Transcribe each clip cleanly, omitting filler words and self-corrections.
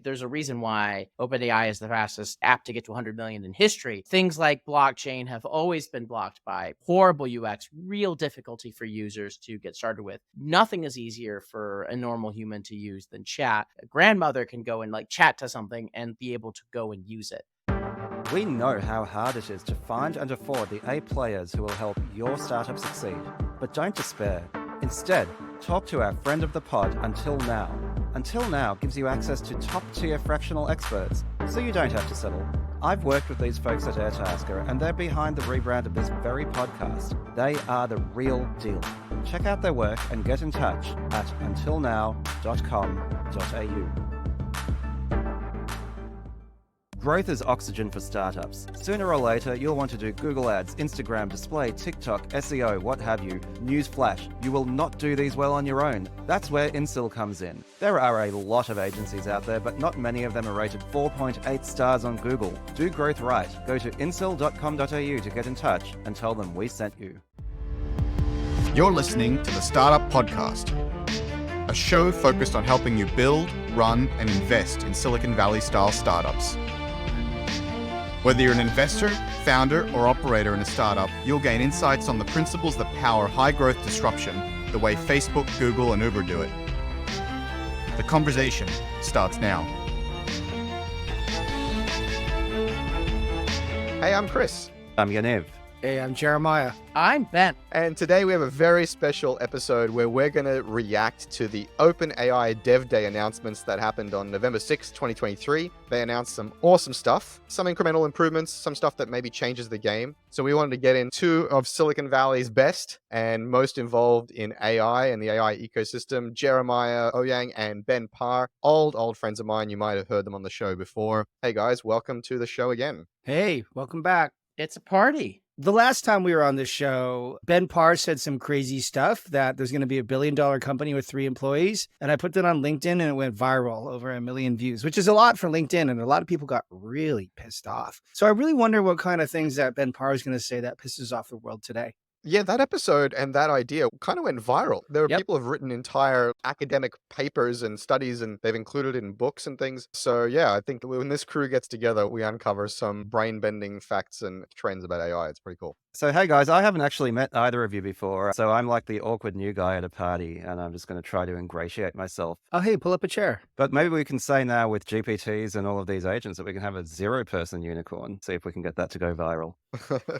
There's a reason why OpenAI is the fastest app to get to 100 million in history. Things like blockchain have always been blocked by horrible UX, real difficulty for users to get started with. Nothing is easier for a normal human to use than chat. A grandmother can go and chat to something and be able to go and use it. We know how hard it is to find and afford the A players who will help your startup succeed. But don't despair. Instead, talk to our friend of the pod, Until Now. Until Now gives you access to top-tier fractional experts, so you don't have to settle. I've worked with these folks at Airtasker, and they're behind the rebrand of this very podcast. They are the real deal. Check out their work and get in touch at untilnow.com.au. Growth is oxygen for startups. Sooner or later, you'll want to do Google Ads, Instagram, display, TikTok, SEO, what have you. Newsflash, you will not do these well on your own. That's where Insil comes in. There are a lot of agencies out there, but not many of them are rated 4.8 stars on Google. Do growth right. Go to insil.com.au to get in touch and tell them we sent you. You're listening to the Startup Podcast, a show focused on helping you build, run, and invest in Silicon Valley-style startups. Whether you're an investor, founder, or operator in a startup, you'll gain insights on the principles that power high-growth disruption the way Facebook, Google, and Uber do it. The conversation starts now. Hey, I'm Chris. I'm Yaniv. Hey, I'm Jeremiah. I'm Ben. And today we have a very special episode where we're going to react to the OpenAI DevDay announcements that happened on November 6, 2023. They announced some awesome stuff, some incremental improvements, some stuff that maybe changes the game. So we wanted to get in two of Silicon Valley's best and most involved in AI and the AI ecosystem, Jeremiah Owyang and Ben Parr, old friends of mine. You might have heard them on the show before. Hey guys, welcome to the show again. Hey, welcome back. It's a party. The last time we were on this show, Ben Parr said some crazy stuff that there's going to be a $1 billion company with 3 employees. And I put that on LinkedIn and it went viral, over 1 million views, which is a lot for LinkedIn. And a lot of people got really pissed off. So I really wonder what kind of things that Ben Parr is going to say that pisses off the world today. Yeah, that episode and that idea kind of went viral. There are people who have written entire academic papers and studies, and they've included it in books and things. So yeah, I think that when this crew gets together, we uncover some brain-bending facts and trends about AI. It's pretty cool. So hey guys, I haven't actually met either of you before, so I'm like the awkward new guy at a party, and I'm just going to try to ingratiate myself. Oh, hey, pull up a chair. But maybe we can say now with GPTs and all of these agents that we can have a 0-person unicorn, see if we can get that to go viral.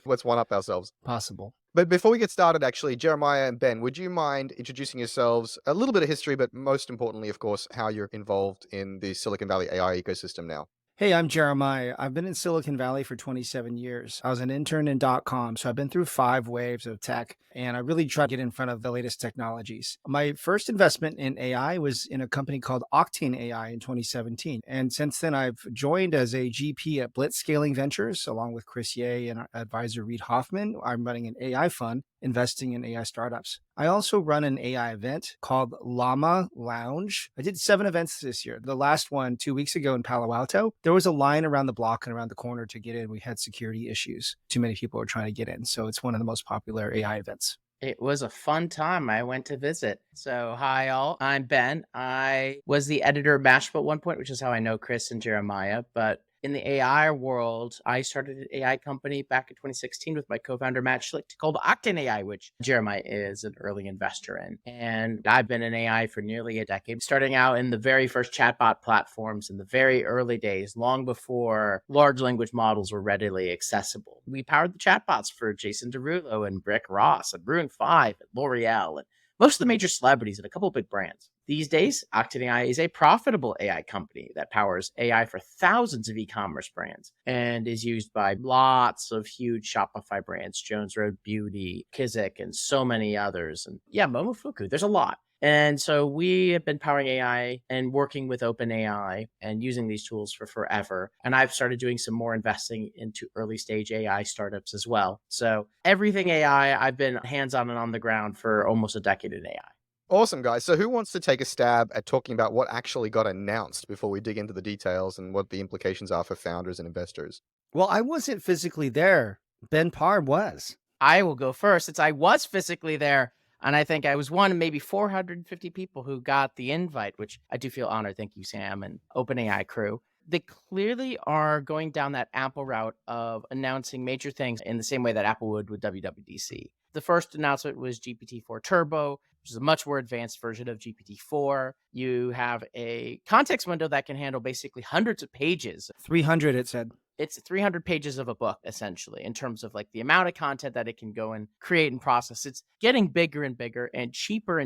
Let's one-up ourselves. Possible. But before we get started, actually, Jeremiah and Ben, would you mind introducing yourselves, a little bit of history, but most importantly, of course, how you're involved in the Silicon Valley AI ecosystem now? Hey, I'm Jeremiah. I've been in Silicon Valley for 27 years. I was an intern in .com, so I've been through 5 waves of tech, and I really try to get in front of the latest technologies. My first investment in AI was in a company called Octane AI in 2017. And since then, I've joined as a GP at Blitzscaling Ventures, along with Chris Yeh and our advisor Reid Hoffman. I'm running an AI fund investing in AI startups. I also run an AI event called Lama Lounge. I did 7 events this year. The last one 2 weeks ago in Palo Alto, there was a line around the block and around the corner to get in. We had security issues. Too many people were trying to get in. So it's one of the most popular AI events. It was a fun time. I went to visit. So hi all, I'm Ben. I was the editor of Mashable at one point, which is how I know Chris and Jeremiah. But in the AI world, I started an AI company back in 2016 with my co-founder Matt Schlicht called Octane AI, which Jeremiah is an early investor in. And I've been in AI for nearly a decade, starting out in the very first chatbot platforms in the very early days, long before large language models were readily accessible. We powered the chatbots for Jason Derulo and Rick Ross and Rune 5 and L'Oreal and most of the major celebrities and a couple of big brands. These days, Octane AI is a profitable AI company that powers AI for thousands of e-commerce brands and is used by lots of huge Shopify brands, Jones Road Beauty, Kizik, and so many others. And yeah, Momofuku, there's a lot. And so we have been powering AI and working with OpenAI and using these tools for forever. And I've started doing some more investing into early stage AI startups as well. So everything AI, I've been hands-on and on the ground for almost a decade in AI. Awesome, guys. So who wants to take a stab at talking about what actually got announced before we dig into the details and what the implications are for founders and investors? Well, I wasn't physically there. Ben Parr was. I will go first since I was physically there. And I think I was one of maybe 450 people who got the invite, which I do feel honored. Thank you, Sam and OpenAI crew. They clearly are going down that Apple route of announcing major things in the same way that Apple would with WWDC. The first announcement was GPT-4 Turbo, which is a much more advanced version of GPT-4. You have a context window that can handle basically hundreds of pages. 300, it said. It's 300 pages of a book, essentially, in terms of like the amount of content that it can go and create and process. It's getting bigger and bigger and cheaper,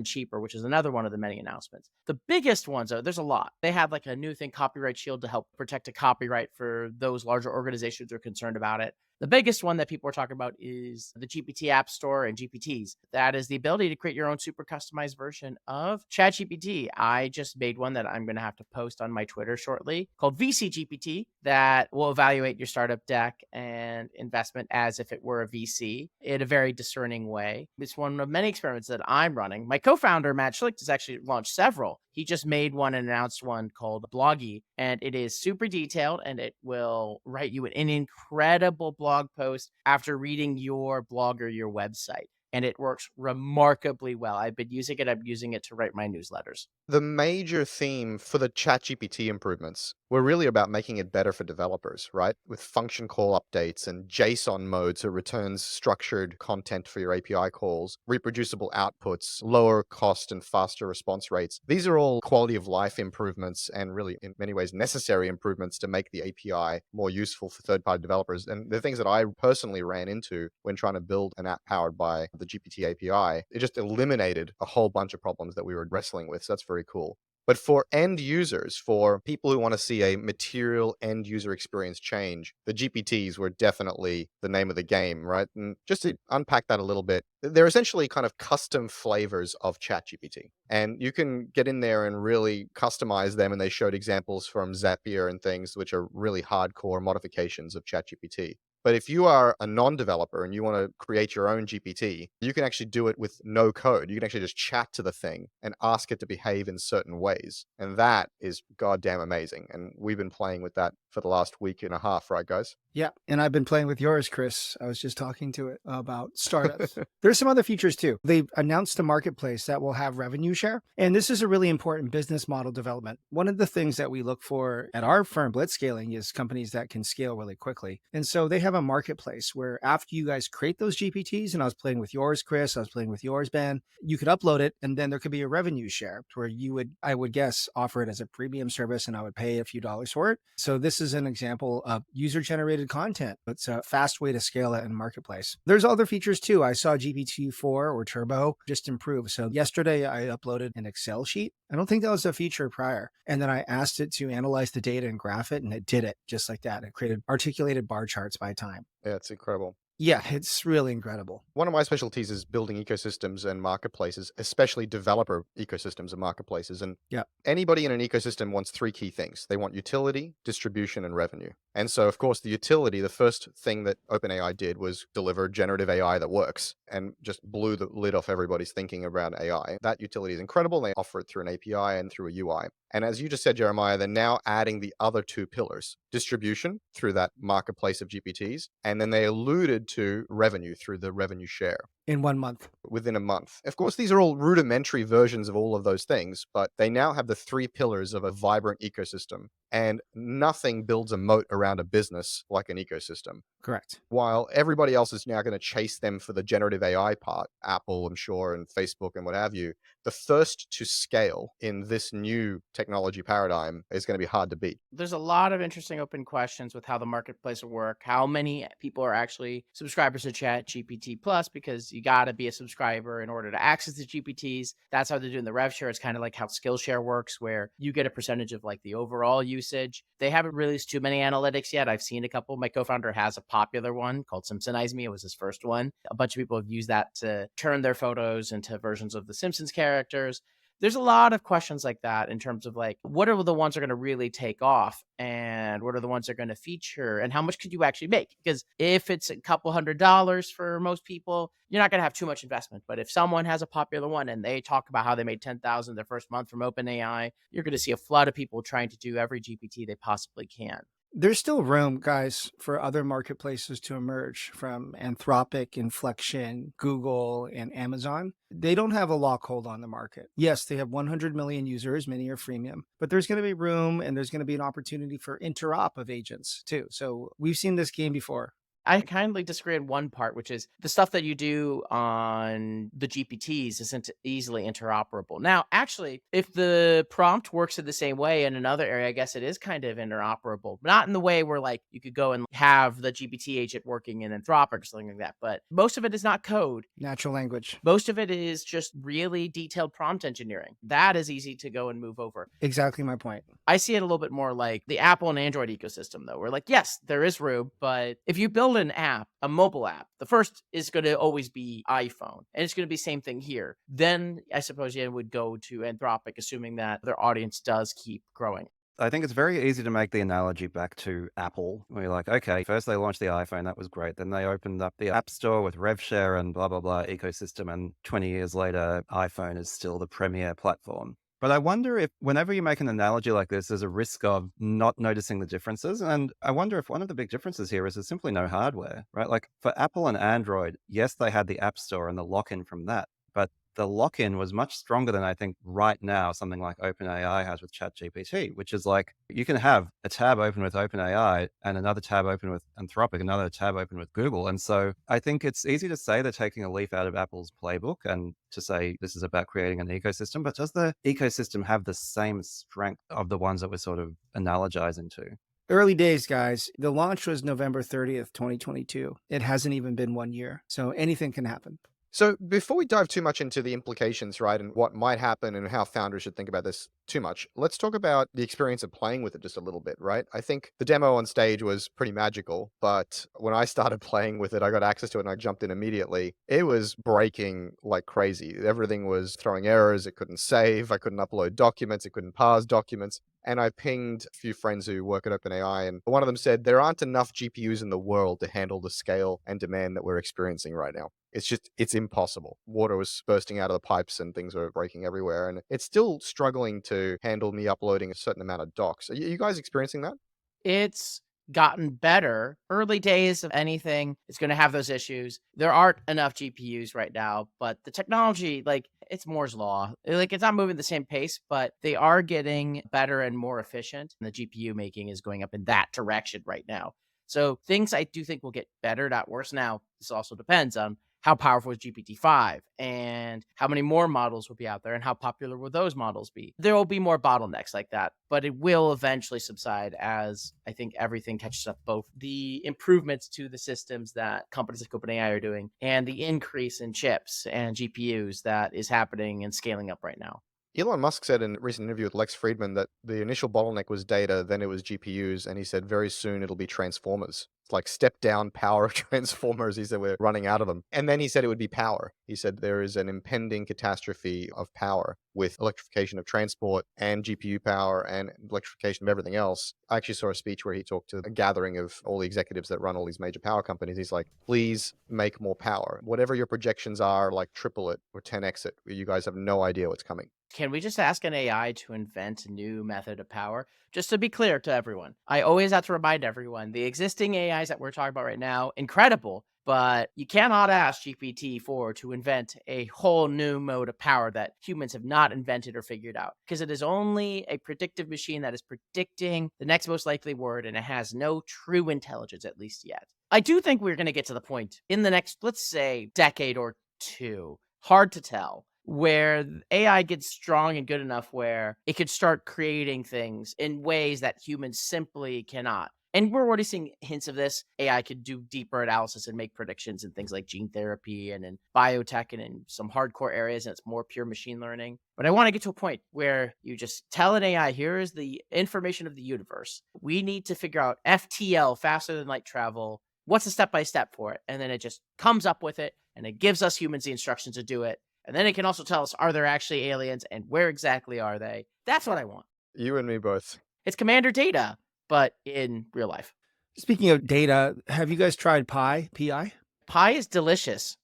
which is another one of the many announcements. The biggest ones, though, there's a lot. They have like a new thing, Copyright Shield, to help protect a copyright for those larger organizations who are concerned about it. The biggest one that people are talking about is the GPT App Store and GPTs. That is the ability to create your own super customized version of ChatGPT. I just made one that I'm going to have to post on my Twitter shortly called VC GPT that will evaluate your startup deck and investment as if it were a VC in a very discerning way. It's one of many experiments that I'm running. My co-founder, Matt Schlicht, has actually launched several. He just made one and announced one called Bloggy, and it is super detailed, and it will write you an incredible blog post after reading your blog or your website. And it works remarkably well. I've been using it. I'm using it to write my newsletters. The major theme for the ChatGPT improvements were really about making it better for developers, right? With function call updates and JSON mode, so it returns structured content for your API calls, reproducible outputs, lower cost and faster response rates. These are all quality of life improvements and really, in many ways, necessary improvements to make the API more useful for third-party developers. And the things that I personally ran into when trying to build an app powered by the GPT API, it just eliminated a whole bunch of problems that we were wrestling with. So that's very cool. But for end users, for people who want to see a material end user experience change, the GPTs were definitely the name of the game, right? And just to unpack that a little bit, they're essentially kind of custom flavors of ChatGPT. And you can get in there and really customize them. And they showed examples from Zapier and things, which are really hardcore modifications of ChatGPT. But if you are a non-developer and you want to create your own GPT, you can actually do it with no code. You can actually just chat to the thing and ask it to behave in certain ways. And that is goddamn amazing. And we've been playing with that for the last week and a half, right, guys? Yeah. And I've been playing with yours, Chris. I was just talking to it about startups. There's some other features too. They've announced a marketplace that will have revenue share. And this is a really important business model development. One of the things that we look for at our firm, Blitzscaling, is companies that can scale really quickly. And so they have a marketplace where after you guys create those GPTs, and I was playing with yours, Chris, I was playing with yours, Ben, you could upload it and then there could be a revenue share where you would, I would guess, offer it as a premium service and I would pay a few dollars for it. So this is an example of user-generated content. It's a fast way to scale it in marketplace. There's other features too. I saw GPT-4 or Turbo just improve. So yesterday I uploaded an Excel sheet. I don't think that was a feature prior. And then I asked it to analyze the data and graph it, and it did it just like that. It created articulated bar charts by time. Yeah, it's incredible. Yeah, it's really incredible. One of my specialties is building ecosystems and marketplaces, especially developer ecosystems and marketplaces. And anybody in an ecosystem wants three key things. They want utility, distribution, and revenue. And so, of course, the utility, the first thing that OpenAI did was deliver generative AI that works and just blew the lid off everybody's thinking around AI. That utility is incredible. They offer it through an API and through a UI. And as you just said, Jeremiah, they're now adding the other two pillars, distribution through that marketplace of GPTs, and then they alluded to revenue through the revenue share. In 1 month. Within a month. Of course, these are all rudimentary versions of all of those things, but they now have the three pillars of a vibrant ecosystem, and nothing builds a moat around a business like an ecosystem. Correct. While everybody else is now going to chase them for the generative AI part, Apple, I'm sure, and Facebook and what have you, the first to scale in this new technology paradigm is going to be hard to beat. There's a lot of interesting open questions with how the marketplace will work, how many people are actually subscribers to ChatGPT Plus, because you got to be a subscriber in order to access the GPTs. That's how they're doing the rev share. It's kind of like how Skillshare works, where you get a percentage of like the overall usage. They haven't released too many analytics yet. I've seen a couple. My co-founder has a popular one called Simpsonize Me. It was his first one. A bunch of people have used that to turn their photos into versions of the Simpsons characters. There's a lot of questions like that in terms of like, what are the ones that are going to really take off and what are the ones that are going to feature and how much could you actually make? Because if it's a couple $100 for most people, you're not going to have too much investment. But if someone has a popular one and they talk about how they made $10,000 their first month from OpenAI, you're going to see a flood of people trying to do every GPT they possibly can. There's still room, guys, for other marketplaces to emerge from Anthropic, Inflection, Google, and Amazon. They don't have a lock hold on the market. Yes, they have 100 million users, many are freemium, but there's going to be room and there's going to be an opportunity for interop of agents too. So we've seen this game before. I kindly disagree on one part, which is the stuff that you do on the GPTs isn't easily interoperable. Now, actually, if the prompt works in the same way in another area, I guess it is kind of interoperable. Not in the way where like you could go and have the GPT agent working in Anthropic or something like that, but most of it is not code. Natural language. Most of it is just really detailed prompt engineering. That is easy to go and move over. Exactly my point. I see it a little bit more like the Apple and Android ecosystem, though. We're like, yes, there is room, but if you build an app, a mobile app, the first is going to always be iPhone, and it's going to be same thing here. Then I suppose you would go to Anthropic, assuming that their audience does keep growing. I think it's very easy to make the analogy back to Apple, where you're like, okay, first they launched the iPhone, that was great. Then they opened up the App Store with RevShare and blah, blah, blah ecosystem. And 20 years later, iPhone is still the premier platform. But I wonder if whenever you make an analogy like this, there's a risk of not noticing the differences. And I wonder if one of the big differences here is there's simply no hardware, right? Like for Apple and Android, yes, they had the App Store and the lock-in from that, but the lock-in was much stronger than I think right now something like OpenAI has with ChatGPT, which is like you can have a tab open with OpenAI and another tab open with Anthropic, another tab open with Google. And so I think it's easy to say they're taking a leaf out of Apple's playbook and to say this is about creating an ecosystem, but does the ecosystem have the same strength of the ones that we're sort of analogizing to? Early days, guys. The launch was November 30th, 2022. It hasn't even been 1 year. So anything can happen. So before we dive too much into the implications, right, and what might happen and how founders should think about this too much, let's talk about the experience of playing with it just a little bit, right? I think the demo on stage was pretty magical, but when I started playing with it, I got access to it and I jumped in immediately. It was breaking like crazy. Everything was throwing errors. It couldn't save. I couldn't upload documents. It couldn't parse documents. And I pinged a few friends who work at OpenAI, and one of them said there aren't enough GPUs in the world to handle the scale and demand that we're experiencing right now. It's impossible. Water was bursting out of the pipes and things were breaking everywhere. And it's still struggling to handle me uploading a certain amount of docs. Are you guys experiencing that? It's gotten better. Early days of anything is going to have those issues. There aren't enough GPUs right now, but the technology, like it's Moore's law. Like it's not moving the same pace, but they are getting better and more efficient. And the GPU making is going up in that direction right now. So things I do think will get better, not worse. Now, this also depends on how powerful is GPT-5 and how many more models will be out there and how popular will those models be. There will be more bottlenecks like that, but it will eventually subside as I think everything catches up, both the improvements to the systems that companies like OpenAI are doing and the increase in chips and GPUs that is happening and scaling up right now. Elon Musk said in a recent interview with Lex Friedman that the initial bottleneck was data, then it was GPUs, and he said very soon it'll be transformers. It's like step down power of transformers. He said we're running out of them. And then he said it would be power. He said there is an impending catastrophe of power with electrification of transport and GPU power and electrification of everything else. I actually saw a speech where he talked to a gathering of all the executives that run all these major power companies. He's like, please make more power. Whatever your projections are, like triple it or 10x it. You guys have no idea what's coming. Can we just ask an AI to invent a new method of power? Just to be clear to everyone, I always have to remind everyone, the existing AIs that we're talking about right now, incredible, but you cannot ask GPT-4 to invent a whole new mode of power that humans have not invented or figured out, because it is only a predictive machine that is predicting the next most likely word, and it has no true intelligence, at least yet. I do think we're going to get to the point in the next, let's say, decade or two, hard to tell, where AI gets strong and good enough where it could start creating things in ways that humans simply cannot. And we're already seeing hints of this. AI could do deeper analysis and make predictions in things like gene therapy and in biotech and in some hardcore areas, and it's more pure machine learning. But I want to get to a point where you just tell an AI, here is the information of the universe. We need to figure out FTL, faster than light travel. What's the step-by-step for it? And then it just comes up with it, and it gives us humans the instructions to do it. And then it can also tell us, are there actually aliens and where exactly are they? That's what I want. You and me both. It's Commander Data, but in real life. Speaking of data, have you guys tried Pi? Pi? Pi is delicious.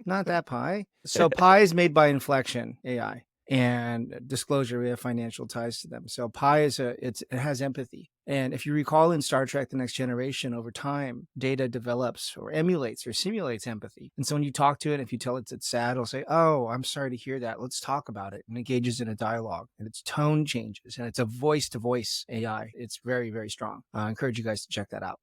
Not that Pi. So Pi is made by Inflection AI. and disclosure. We have financial ties to them. So Pi it has empathy. And if you recall in Star Trek: The Next Generation, over time, data develops or emulates or simulates empathy. And so when you talk to it, if you tell it it's sad, it'll say, "Oh, I'm sorry to hear that. Let's talk about it," and engages in a dialogue. And its tone changes, and it's a voice-to-voice AI. It's very, very strong. I encourage you guys to check that out.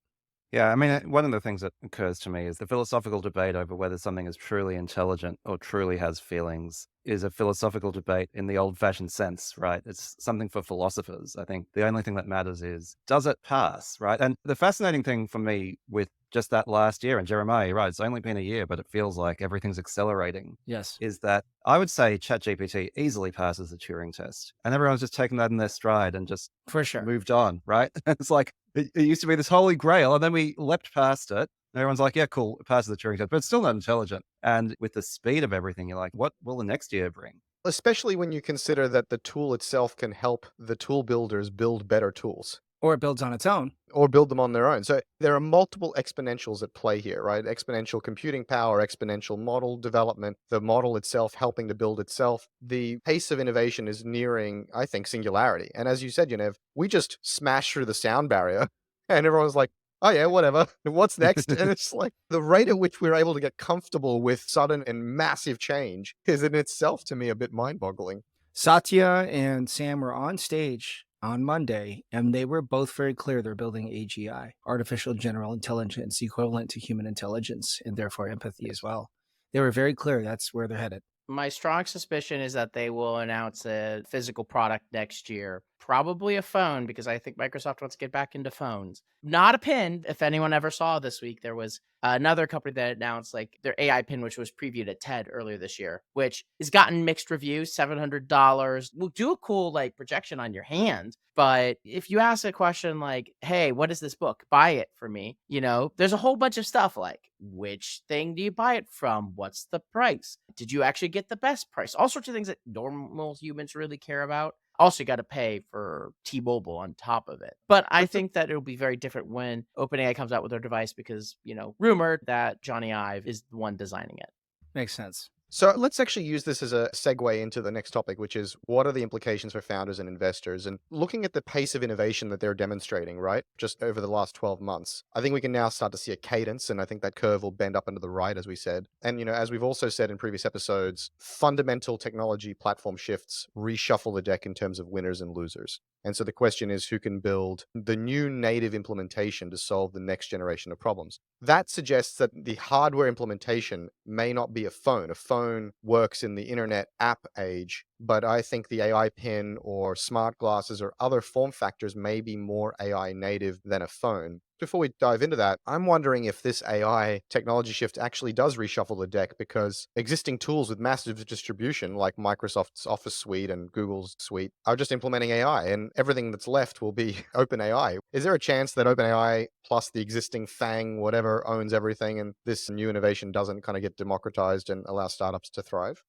Yeah, I mean, one of the things that occurs to me is the philosophical debate over whether something is truly intelligent or truly has feelings is a philosophical debate in the old-fashioned sense, right? It's something for philosophers. I think the only thing that matters is, does it pass, right? And the fascinating thing for me with just that last year, and Jeremiah, you're right, it's only been a year, but it feels like everything's accelerating, Yes, is that I would say ChatGPT easily passes the Turing test. And everyone's just taken that in their stride and just for sure. moved on, right? It's like, it used to be this holy grail, and then we leapt past it. And everyone's like, yeah, cool, it passes the Turing test, but it's still not intelligent. And with the speed of everything, you're like, what will the next year bring? Especially when you consider that the tool itself can help the tool builders build better tools Or it builds on its own. or build them on their own. So there are multiple exponentials at play here, right? Exponential computing power, exponential model development, the model itself helping to build itself. The pace of innovation is nearing, I think, singularity. And as you said, Yaniv, we just smashed through the sound barrier and everyone's like, oh yeah, whatever. What's next? And it's like the rate at which we're able to get comfortable with sudden and massive change is in itself, to me, a bit mind-boggling. Satya and Sam were on stage on Monday, and they were both very clear they're building AGI, artificial general intelligence, equivalent to human intelligence, and therefore empathy as well. They were very clear that's where they're headed. My strong suspicion is that they will announce a physical product next year. Probably a phone, because I think Microsoft wants to get back into phones. Not a pin. If anyone ever saw this week, there was another company that announced like their AI pin, which was previewed at TED earlier this year, which has gotten mixed reviews, $700. Will do a cool like projection on your hand. But if you ask a question like, hey, what is this book? Buy it for me. There's a whole bunch of stuff like, which thing do you buy it from? What's the price? Did you actually get the best price? All sorts of things that normal humans really care about. Also, you got to pay for T-Mobile on top of it. But I think that it'll be very different when OpenAI comes out with their device because, rumored that Johnny Ive is the one designing it. Makes sense. So let's actually use this as a segue into the next topic, which is what are the implications for founders and investors? And looking at the pace of innovation that they're demonstrating, right, just over the last 12 months, I think we can now start to see a cadence, and I think that curve will bend up and to the right, as we said. And, as we've also said in previous episodes, fundamental technology platform shifts reshuffle the deck in terms of winners and losers. And so the question is who can build the new native implementation to solve the next generation of problems. That suggests that the hardware implementation may not be a phone. A phone works in the internet app age, but I think the AI pin or smart glasses or other form factors may be more AI native than a phone. Before we dive into that, I'm wondering if this AI technology shift actually does reshuffle the deck because existing tools with massive distribution like Microsoft's Office suite and Google's suite are just implementing AI and everything that's left will be OpenAI. Is there a chance that OpenAI plus the existing FANG whatever owns everything and this new innovation doesn't kind of get democratized and allow startups to thrive?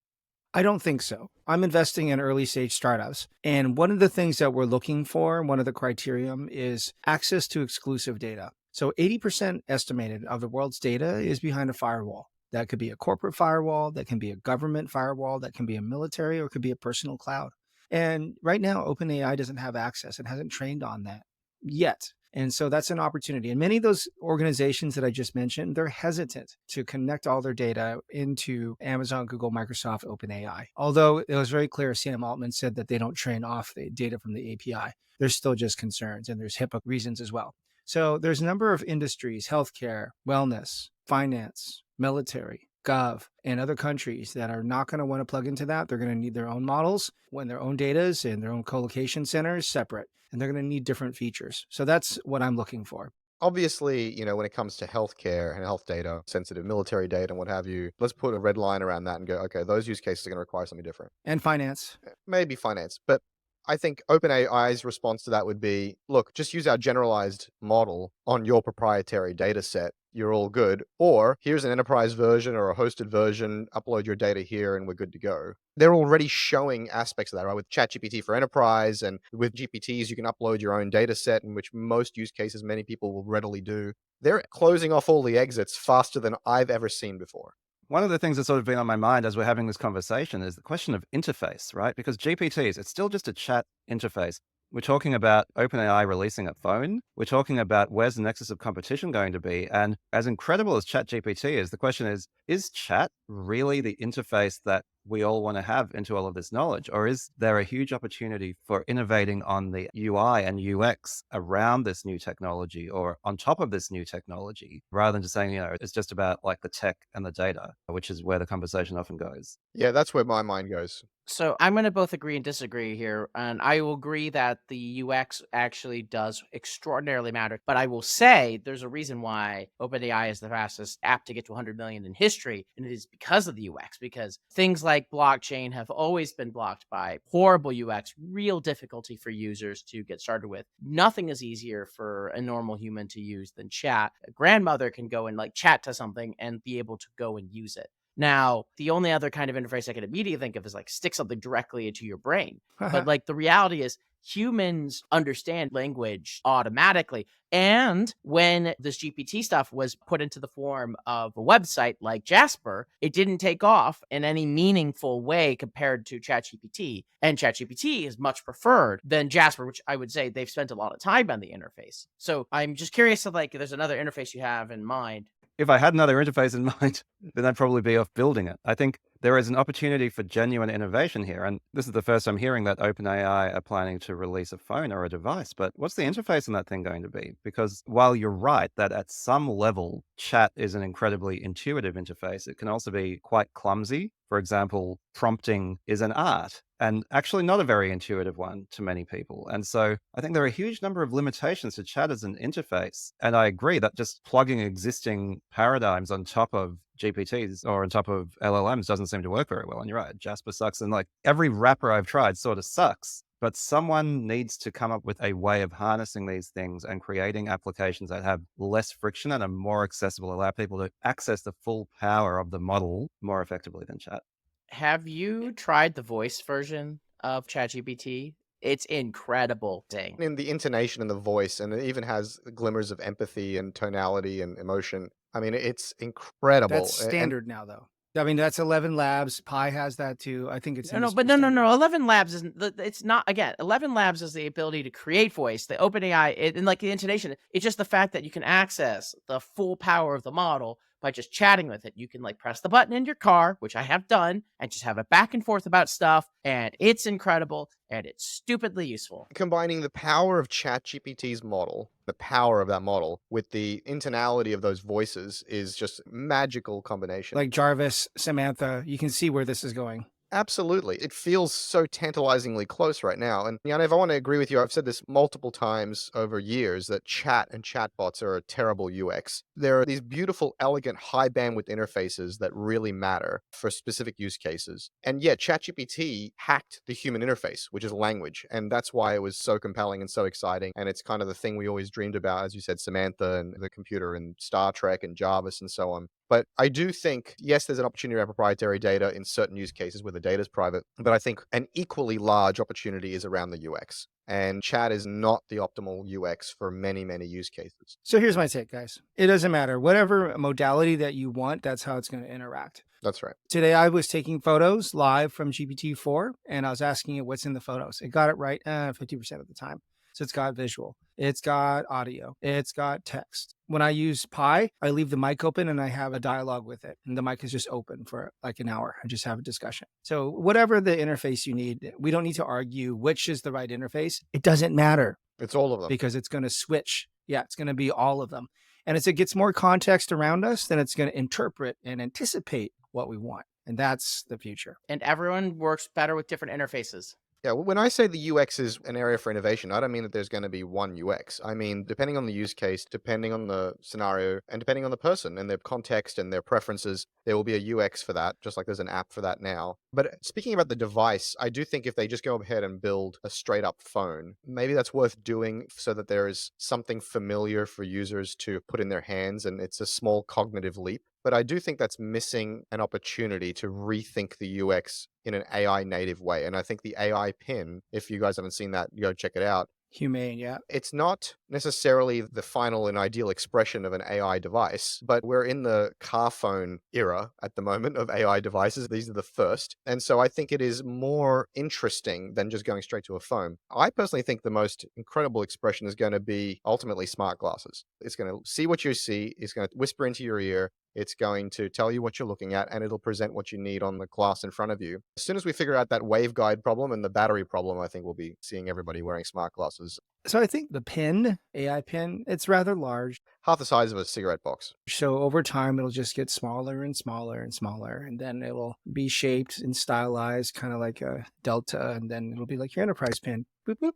I don't think so. I'm investing in early stage startups. And one of the things that we're looking for, one of the criterion is access to exclusive data. So 80% estimated of the world's data is behind a firewall. That could be a corporate firewall, that can be a government firewall, that can be a military, or it could be a personal cloud. And right now, OpenAI doesn't have access. It hasn't trained on that yet. And so that's an opportunity. And many of those organizations that I just mentioned, they're hesitant to connect all their data into Amazon, Google, Microsoft, OpenAI. Although it was very clear, Sam Altman said that they don't train off the data from the API. There's still just concerns and there's HIPAA reasons as well. So there's a number of industries, healthcare, wellness, finance, military, Gov, and other countries that are not going to want to plug into that. They're going to need their own models when their own data is in their own co-location centers separate, and they're going to need different features. So that's what I'm looking for. Obviously, when it comes to healthcare and health data, sensitive military data and what have you, let's put a red line around that and go, okay, those use cases are going to require something different. And finance. Maybe finance. But I think OpenAI's response to that would be, look, just use our generalized model on your proprietary data set. You're all good. Or here's an enterprise version or a hosted version, upload your data here and we're good to go. They're already showing aspects of that, right? With ChatGPT for enterprise and with GPTs, you can upload your own data set, in which most use cases, many people will readily do. They're closing off all the exits faster than I've ever seen before. One of the things that's sort of been on my mind as we're having this conversation is the question of interface, right? Because GPTs, it's still just a chat interface. We're talking about OpenAI releasing a phone. We're talking about where's the nexus of competition going to be? And as incredible as ChatGPT is, the question is chat really the interface that we all want to have into all of this knowledge? Or is there a huge opportunity for innovating on the UI and UX around this new technology or on top of this new technology, rather than just saying, it's just about like the tech and the data, which is where the conversation often goes. Yeah, that's where my mind goes. So I'm going to both agree and disagree here. And I will agree that the UX actually does extraordinarily matter. But I will say there's a reason why OpenAI is the fastest app to get to 100 million in history. And it is because of the UX, because things like blockchain have always been blocked by horrible UX, real difficulty for users to get started with. Nothing is easier for a normal human to use than chat. A grandmother can go and like chat to something and be able to go and use it. Now, the only other kind of interface I can immediately think of is like stick something directly into your brain. But like the reality is humans understand language automatically. And when this GPT stuff was put into the form of a website like Jasper, it didn't take off in any meaningful way compared to ChatGPT. And ChatGPT is much preferred than Jasper, which I would say they've spent a lot of time on the interface. So I'm just curious if like there's another interface you have in mind. If I had another interface in mind, then I'd probably be off building it. I think there is an opportunity for genuine innovation here. And this is the first I'm hearing that OpenAI are planning to release a phone or a device. But what's the interface on that thing going to be? Because while you're right that at some level, chat is an incredibly intuitive interface, it can also be quite clumsy. For example, prompting is an art and actually not a very intuitive one to many people. And so I think there are a huge number of limitations to chat as an interface. And I agree that just plugging existing paradigms on top of GPTs or on top of LLMs doesn't seem to work very well. And you're right, Jasper sucks. And like every wrapper I've tried sort of sucks. But someone needs to come up with a way of harnessing these things and creating applications that have less friction and are more accessible, allow people to access the full power of the model more effectively than chat. Have you tried the voice version of ChatGPT? It's incredible. Dang. In the intonation and the voice, and it even has glimmers of empathy and tonality and emotion. I mean, it's incredible. That's standard now, though. I mean, that's 11 Labs. Pi has that too. I think it's No. 11 Labs isn't. It's not. Again, 11 Labs is the ability to create voice. The OpenAI and like the intonation. It's just the fact that you can access the full power of the model by just chatting with it. You can like press the button in your car, which I have done, and just have it back and forth about stuff. And it's incredible and it's stupidly useful. Combining the power of ChatGPT's model, the power of that model, with the intonality of those voices is just magical combination. Like Jarvis, Samantha, you can see where this is going. Absolutely. It feels so tantalizingly close right now. And Yaniv, I want to agree with you. I've said this multiple times over years that chat and chatbots are a terrible UX. There are these beautiful, elegant, high bandwidth interfaces that really matter for specific use cases. And yet ChatGPT hacked the human interface, which is language. And that's why it was so compelling and so exciting. And it's kind of the thing we always dreamed about, as you said, Samantha and the computer and Star Trek and Jarvis and so on. But I do think, yes, there's an opportunity to have proprietary data in certain use cases where the data is private, but I think an equally large opportunity is around the UX. And chat is not the optimal UX for many, many use cases. So here's my take, guys. It doesn't matter. Whatever modality that you want, that's how it's going to interact. That's right. Today, I was taking photos live from GPT-4, and I was asking it what's in the photos. It got it right 50% of the time. So it's got visual, it's got audio, it's got text. When I use Pi, I leave the mic open and I have a dialogue with it. And the mic is just open for like an hour. I just have a discussion. So whatever the interface you need, we don't need to argue which is the right interface. It doesn't matter. It's all of them. Because it's going to switch. Yeah, it's going to be all of them. And as it gets more context around us, then it's going to interpret and anticipate what we want. And that's the future. And everyone works better with different interfaces. Yeah, when I say the UX is an area for innovation, I don't mean that there's going to be one UX. I mean, depending on the use case, depending on the scenario, and depending on the person and their context and their preferences, there will be a UX for that, just like there's an app for that now. But speaking about the device, I do think if they just go ahead and build a straight up phone, maybe that's worth doing so that there is something familiar for users to put in their hands, and it's a small cognitive leap. But I do think that's missing an opportunity to rethink the UX in an AI native way. And I think the AI pin, if you guys haven't seen that, go check it out. Humane, yeah. It's not necessarily the final and ideal expression of an AI device, but we're in the car phone era at the moment of AI devices. These are the first. And so I think it is more interesting than just going straight to a phone. I personally think the most incredible expression is going to be ultimately smart glasses. It's going to see what you see, it's going to whisper into your ear, it's going to tell you what you're looking at, and it'll present what you need on the glass in front of you. As soon as we figure out that waveguide problem and the battery problem, I think we'll be seeing everybody wearing smart glasses. So I think the pin, AI pin, it's rather large. Half the size of a cigarette box. So over time, it'll just get smaller and smaller and smaller. And then it'll be shaped and stylized, kind of like a delta. And then it'll be like your enterprise pin. Boop, boop.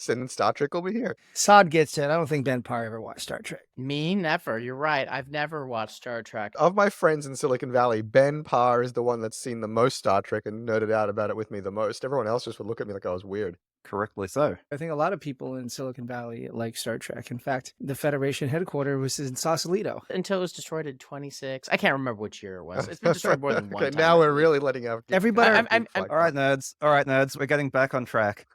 Then Star Trek will be here. Sod gets it. I don't think Ben Parr ever watched Star Trek. Me, never. You're right. I've never watched Star Trek. Of my friends in Silicon Valley, Ben Parr is the one that's seen the most Star Trek and nerded out about it with me the most. Everyone else just would look at me like I was weird. Correctly so. I think a lot of people in Silicon Valley like Star Trek. In fact, the Federation headquarters was in Sausalito. Until it was destroyed in 26. I can't remember which year it was. It's been destroyed more than one Okay, time. now we're really letting out. Everybody- All right, nerds. All right, nerds. We're getting back on track.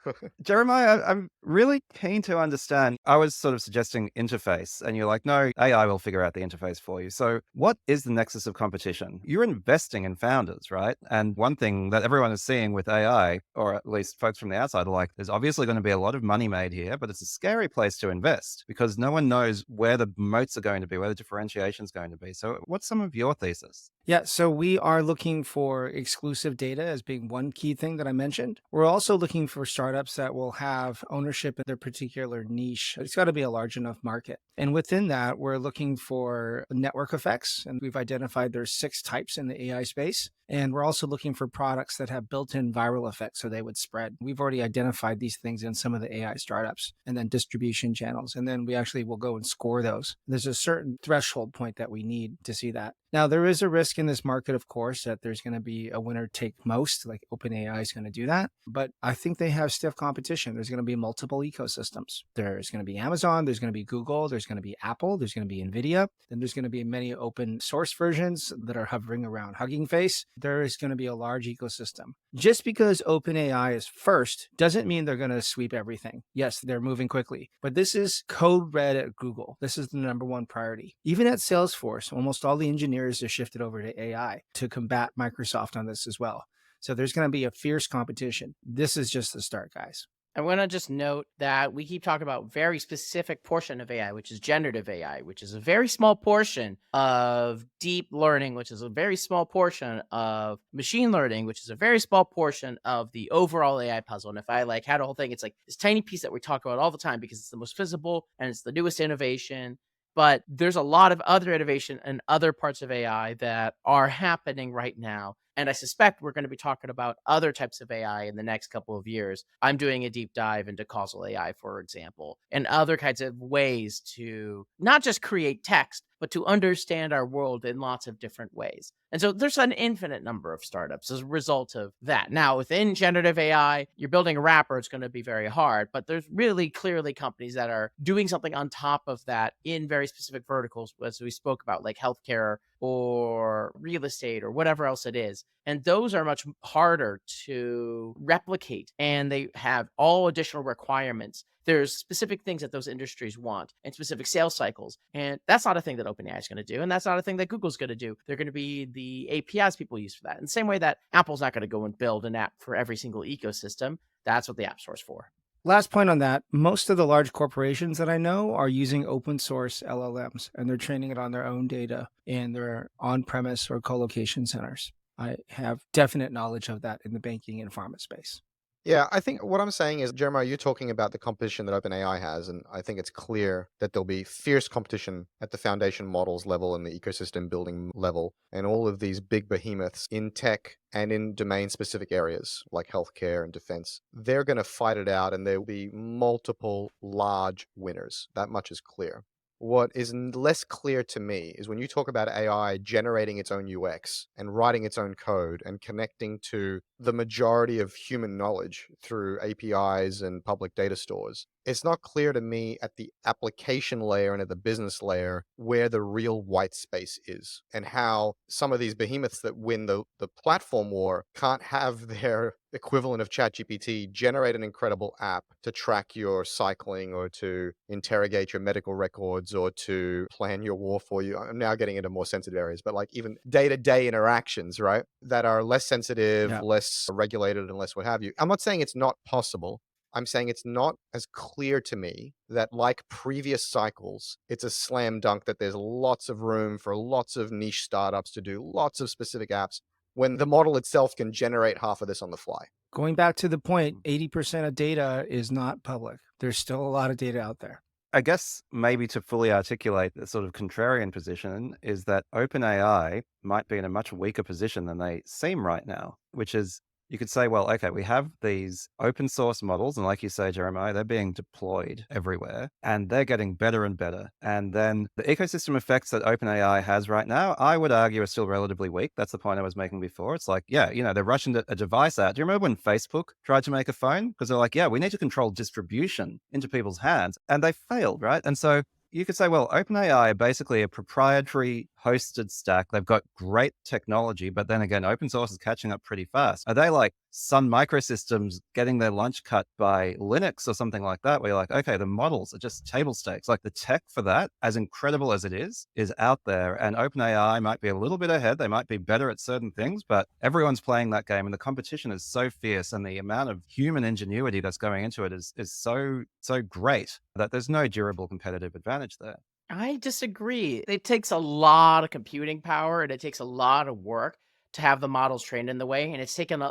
Jeremiah, I'm really keen to understand. I was sort of suggesting interface, and you're like, no, AI will figure out the interface for you. So what is the nexus of competition? You're investing in founders, right? And one thing that everyone is seeing with AI, or at least folks from the outside are like, there's obviously going to be a lot of money made here, but it's a scary place to invest because no one knows where the moats are going to be, where the differentiation is going to be. So what's some of your thesis? Yeah, so we are looking for exclusive data as being one key thing that I mentioned. We're also looking for startups that will have ownership in their particular niche. It's got to be a large enough market. And within that, we're looking for network effects. And we've identified there's 6 types in the AI space. And we're also looking for products that have built-in viral effects so they would spread. We've already identified these things in some of the AI startups and then distribution channels. And then we actually will go and score those. There's a certain threshold point that we need to see that. Now, there is a risk in this market, of course, that there's going to be a winner take most, like OpenAI is going to do that. But I think they have stiff competition. There's going to be multiple ecosystems. There's going to be Amazon, there's going to be Google, there's going to be Apple, there's going to be NVIDIA. Then there's going to be many open source versions that are hovering around Hugging Face. There is going to be a large ecosystem. Just because OpenAI is first doesn't mean they're going to sweep everything. Yes, they're moving quickly, but this is code red at Google. This is the number one priority. Even at Salesforce, almost all the engineers are shifted over to AI to combat Microsoft on this as well. So there's going to be a fierce competition. This is just the start, guys. I want to just note that we keep talking about very specific portion of AI, which is generative AI, which is a very small portion of deep learning, which is a very small portion of machine learning, which is a very small portion of the overall AI puzzle. And if I had a whole thing, it's like this tiny piece that we talk about all the time because it's the most visible and it's the newest innovation. But there's a lot of other innovation and other parts of AI that are happening right now. And I suspect we're going to be talking about other types of AI in the next couple of years. I'm doing a deep dive into causal AI, for example, and other kinds of ways to not just create text, but to understand our world in lots of different ways. And so there's an infinite number of startups as a result of that. Now, within generative AI, you're building a wrapper, it's going to be very hard, but there's really clearly companies that are doing something on top of that in very specific verticals, as we spoke about, like healthcare or real estate or whatever else it is. And those are much harder to replicate, and they have all additional requirements. There's specific things that those industries want and specific sales cycles. And that's not a thing that OpenAI is going to do. And that's not a thing that Google's going to do. They're going to be the APIs people use for that. In the same way that Apple's not going to go and build an app for every single ecosystem. That's what the App Store's for. Last point on that, most of the large corporations that I know are using open source LLMs, and they're training it on their own data in their on-premise or co-location centers. I have definite knowledge of that in the banking and pharma space. Yeah, I think what I'm saying is, Jeremiah, you're talking about the competition that OpenAI has, and I think it's clear that there'll be fierce competition at the foundation models level and the ecosystem building level, and all of these big behemoths in tech and in domain-specific areas like healthcare and defense. They're going to fight it out, and there will be multiple large winners. That much is clear. What is less clear to me is when you talk about AI generating its own UX and writing its own code and connecting to the majority of human knowledge through APIs and public data stores, it's not clear to me at the application layer and at the business layer where the real white space is, and how some of these behemoths that win the platform war can't have their equivalent of ChatGPT generate an incredible app to track your cycling or to interrogate your medical records or to plan your war for you. I'm now getting into more sensitive areas, but like even day-to-day interactions, right? That are less sensitive, Yeah. less regulated, and less what have you. I'm not saying it's not possible. I'm saying it's not as clear to me that, like previous cycles, it's a slam dunk that there's lots of room for lots of niche startups to do lots of specific apps when the model itself can generate half of this on the fly. Going back to the point, 80% of data is not public. There's still a lot of data out there. I guess maybe to fully articulate the sort of contrarian position is that OpenAI might be in a much weaker position than they seem right now, which is you could say, well, okay, we have these open source models. And like you say, Jeremiah, they're being deployed everywhere and they're getting better and better. And then the ecosystem effects that OpenAI has right now, I would argue are still relatively weak. That's the point I was making before. It's like, yeah, they're rushing a device out. Do you remember when Facebook tried to make a phone? Because they're like, yeah, we need to control distribution into people's hands. And they failed, right? And so you could say, well, OpenAI are basically a proprietary hosted stack. They've got great technology, but then again, open source is catching up pretty fast. Are they like Sun Microsystems getting their lunch cut by Linux or something like that, where you're like, okay, the models are just table stakes. Like the tech for that, as incredible as it is out there. And OpenAI might be a little bit ahead. They might be better at certain things, but everyone's playing that game and the competition is so fierce and the amount of human ingenuity that's going into it is so great that there's no durable competitive advantage there. I disagree. It takes a lot of computing power and it takes a lot of work to have the models trained in the way. And it's taken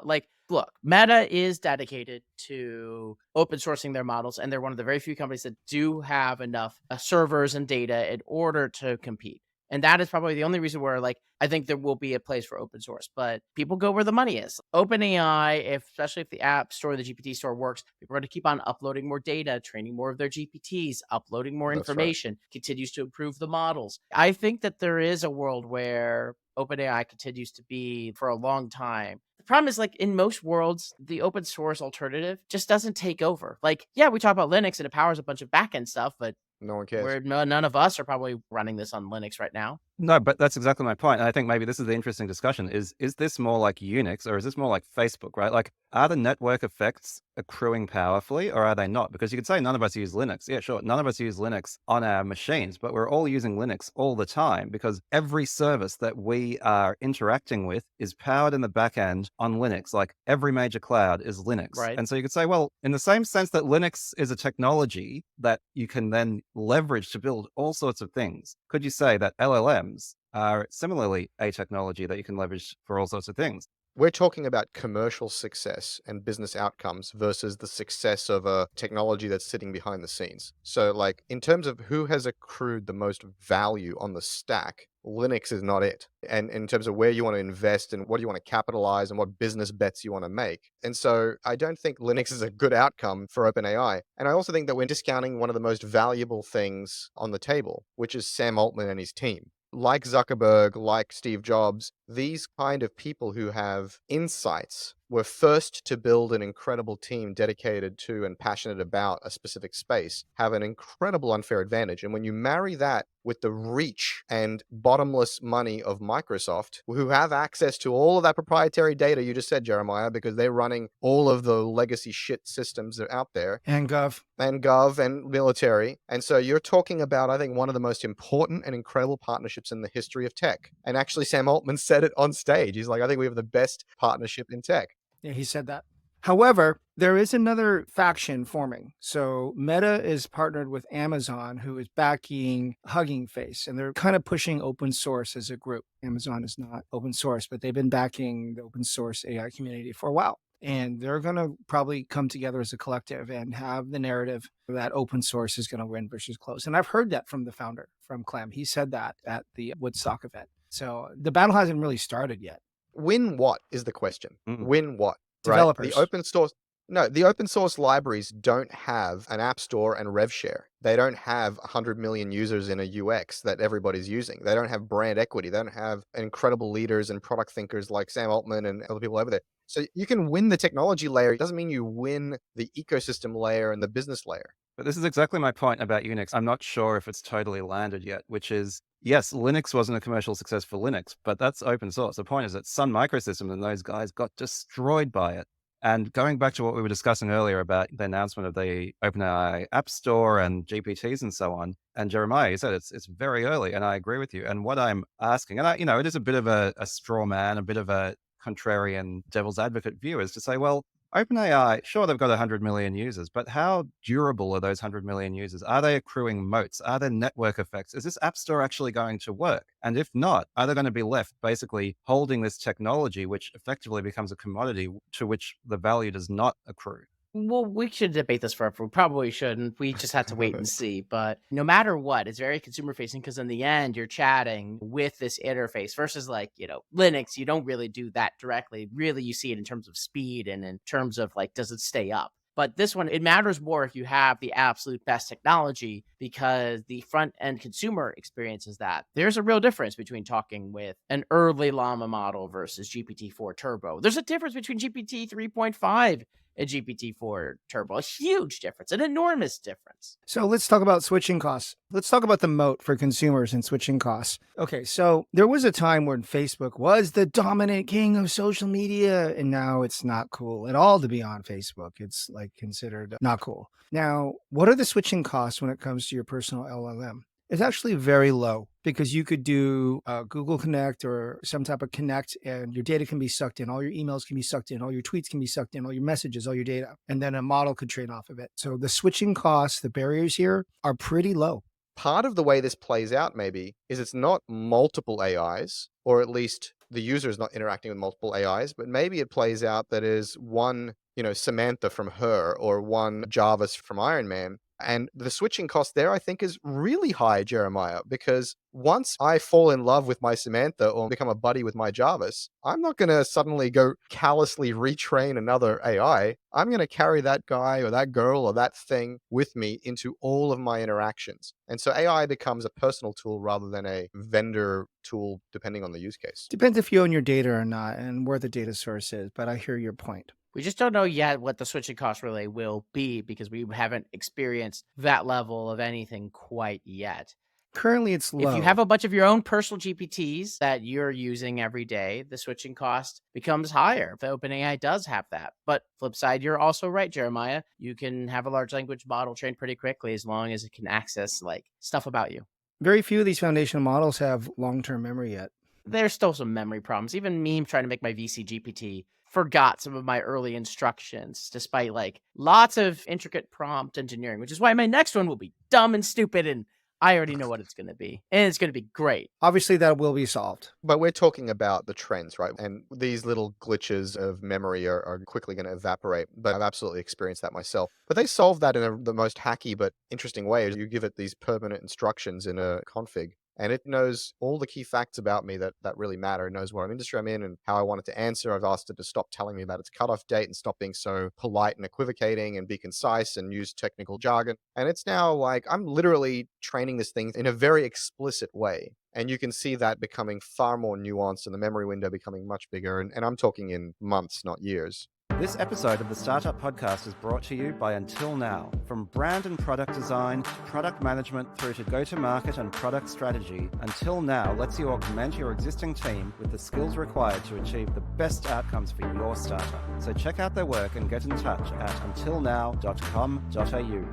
look, Meta is dedicated to open sourcing their models, and they're one of the very few companies that do have enough servers and data in order to compete. And that is probably the only reason where, I think there will be a place for open source, but people go where the money is. OpenAI, especially if the app store, the GPT store works, people are going to keep on uploading more data, training more of their GPTs, uploading more That's right. information, continues to improve the models. I think that there is a world where OpenAI continues to be for a long time. The problem is, in most worlds, the open source alternative just doesn't take over. Yeah, we talk about Linux and it powers a bunch of backend stuff, but No one cares. none of us are probably running this on Linux right now. No, but that's exactly my point. And I think maybe this is the interesting discussion is this more like Unix or is this more like Facebook, right? Like, are the network effects accruing powerfully or are they not? Because you could say none of us use Linux. Yeah, sure. None of us use Linux on our machines, but we're all using Linux all the time because every service that we are interacting with is powered in the back end on Linux. Like every major cloud is Linux. Right. And so you could say, well, in the same sense that Linux is a technology that you can then leverage to build all sorts of things, could you say that LLMs are similarly a technology that you can leverage for all sorts of things? We're talking about commercial success and business outcomes versus the success of a technology that's sitting behind the scenes. So, in terms of who has accrued the most value on the stack, Linux is not it. And in terms of where you want to invest and what you want to capitalize and what business bets you want to make. And so I don't think Linux is a good outcome for OpenAI. And I also think that we're discounting one of the most valuable things on the table, which is Sam Altman and his team. Like Zuckerberg, like Steve Jobs, these kind of people who have insights were first to build an incredible team dedicated to and passionate about a specific space, have an incredible unfair advantage. And when you marry that with the reach and bottomless money of Microsoft, who have access to all of that proprietary data you just said, Jeremiah, because they're running all of the legacy shit systems that are out there. And Gov. And military. And so you're talking about, I think, one of the most important and incredible partnerships in the history of tech. And actually, Sam Altman said it on stage. He's like, I think we have the best partnership in tech. Yeah, he said that. However, there is another faction forming. So Meta is partnered with Amazon, who is backing Hugging Face, and they're kind of pushing open source as a group. Amazon is not open source, but they've been backing the open source AI community for a while. And they're going to probably come together as a collective and have the narrative that open source is going to win versus closed. And I've heard that from the founder, from Clem. He said that at the Woodstock event. So the battle hasn't really started yet. Win what is the question? Mm. Win what? Developers. Right? The open source. No, the open source libraries don't have an app store and rev share. They don't have 100 million users in a UX that everybody's using. They don't have brand equity. They don't have incredible leaders and product thinkers like Sam Altman and other people over there. So you can win the technology layer. It doesn't mean you win the ecosystem layer and the business layer. But this is exactly my point about Unix. I'm not sure if it's totally landed yet, which is, yes, Linux wasn't a commercial success for Linux, but that's open source. The point is that Sun Microsystems and those guys got destroyed by it. And going back to what we were discussing earlier about the announcement of the OpenAI App Store and GPTs and so on, and Jeremiah, you said it's very early, and I agree with you. And what I'm asking, and it is a bit of a straw man, a bit of a contrarian devil's advocate view, is to say, well, OpenAI, sure, they've got 100 million users, but how durable are those 100 million users? Are they accruing moats? Are there network effects? Is this app store actually going to work? And if not, are they going to be left basically holding this technology, which effectively becomes a commodity to which the value does not accrue? Well, we should debate this forever. We probably shouldn't. We just have to wait and see. But no matter what, it's very consumer facing because in the end, you're chatting with this interface versus Linux. You don't really do that directly. Really, you see it in terms of speed and in terms of does it stay up? But this one, it matters more if you have the absolute best technology because the front end consumer experience is that there's a real difference between talking with an early Llama model versus GPT-4 Turbo. There's a difference between GPT 3.5 and GPT-4 Turbo, a huge difference, an enormous difference. So let's talk about switching costs. Let's talk about the moat for consumers and switching costs. Okay, so there was a time when Facebook was the dominant king of social media, and now it's not cool at all to be on Facebook. It's considered not cool. Now, what are the switching costs when it comes to your personal LLM? It's actually very low because you could do Google Connect or some type of Connect and your data can be sucked in. All your emails can be sucked in. All your tweets can be sucked in. All your messages, all your data. And then a model could train off of it. So the switching costs, the barriers here are pretty low. Part of the way this plays out maybe is it's not multiple AIs, or at least the user is not interacting with multiple AIs, but maybe it plays out that is one, Samantha from Her or one Jarvis from Iron Man. And the switching cost there, I think, is really high, Jeremiah, because once I fall in love with my Samantha or become a buddy with my Jarvis, I'm not going to suddenly go callously retrain another AI. I'm going to carry that guy or that girl or that thing with me into all of my interactions. And so AI becomes a personal tool rather than a vendor tool, depending on the use case. Depends if you own your data or not and where the data source is, but I hear your point. We just don't know yet what the switching cost relay will be because we haven't experienced that level of anything quite yet. Currently, it's low. If you have a bunch of your own personal GPTs that you're using every day, the switching cost becomes higher. The OpenAI does have that. But flip side, you're also right, Jeremiah. You can have a large language model trained pretty quickly as long as it can access stuff about you. Very few of these foundational models have long-term memory yet. There's still some memory problems. Even me trying to make my VC GPT forgot some of my early instructions, despite lots of intricate prompt engineering, which is why my next one will be dumb and stupid, and I already know what it's going to be, and it's going to be great. Obviously, that will be solved. But we're talking about the trends, right? And these little glitches of memory are quickly going to evaporate. But I've absolutely experienced that myself. But they solve that in the most hacky but interesting way. You give it these permanent instructions in a config, and it knows all the key facts about me that really matter. It knows what industry I'm in and how I want it to answer. I've asked it to stop telling me about its cutoff date and stop being so polite and equivocating and be concise and use technical jargon. And it's now I'm literally training this thing in a very explicit way. And you can see that becoming far more nuanced and the memory window becoming much bigger. And I'm talking in months, not years. This episode of the Startup Podcast is brought to you by Until Now. From brand and product design to product management through to go-to-market and product strategy, Until Now lets you augment your existing team with the skills required to achieve the best outcomes for your startup. So check out their work and get in touch at untilnow.com.au.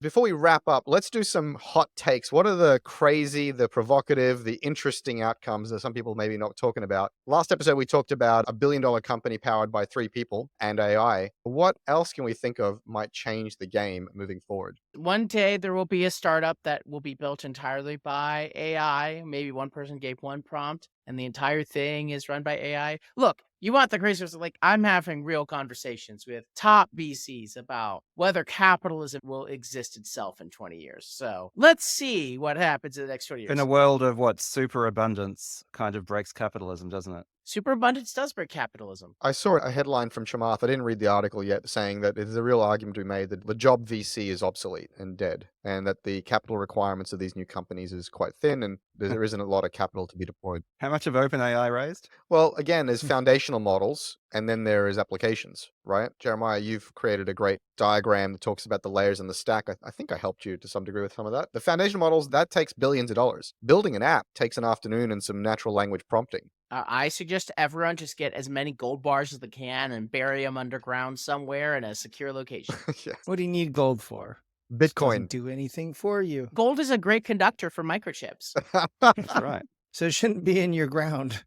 Before we wrap up, let's do some hot takes. What are the crazy, the provocative, the interesting outcomes that some people maybe not talking about? Last episode, we talked about a $1 billion company powered by 3 people and AI. What else can we think of might change the game moving forward? One day there will be a startup that will be built entirely by AI. Maybe one person gave one prompt and the entire thing is run by AI. Look, you want the craziest, I'm having real conversations with top VCs about whether capitalism will exist itself in 20 years. So let's see what happens in the next 20 years. In a world of superabundance kind of breaks capitalism, doesn't it? Superabundance does break capitalism. I saw a headline from Chamath, I didn't read the article yet, saying that there's a real argument to be made that the job VC is obsolete and dead, and that the capital requirements of these new companies is quite thin, and there isn't a lot of capital to be deployed. How much have OpenAI raised? Well, again, there's foundational models, and then there is applications, right? Jeremiah, you've created a great diagram that talks about the layers in the stack. I think I helped you to some degree with some of that. The foundational models, that takes billions of dollars. Building an app takes an afternoon and some natural language prompting. I suggest everyone just get as many gold bars as they can and bury them underground somewhere in a secure location. Yeah. What do you need gold for? It Bitcoin. doesn't do anything for you. Gold is a great conductor for microchips. That's right. So it shouldn't be in your ground.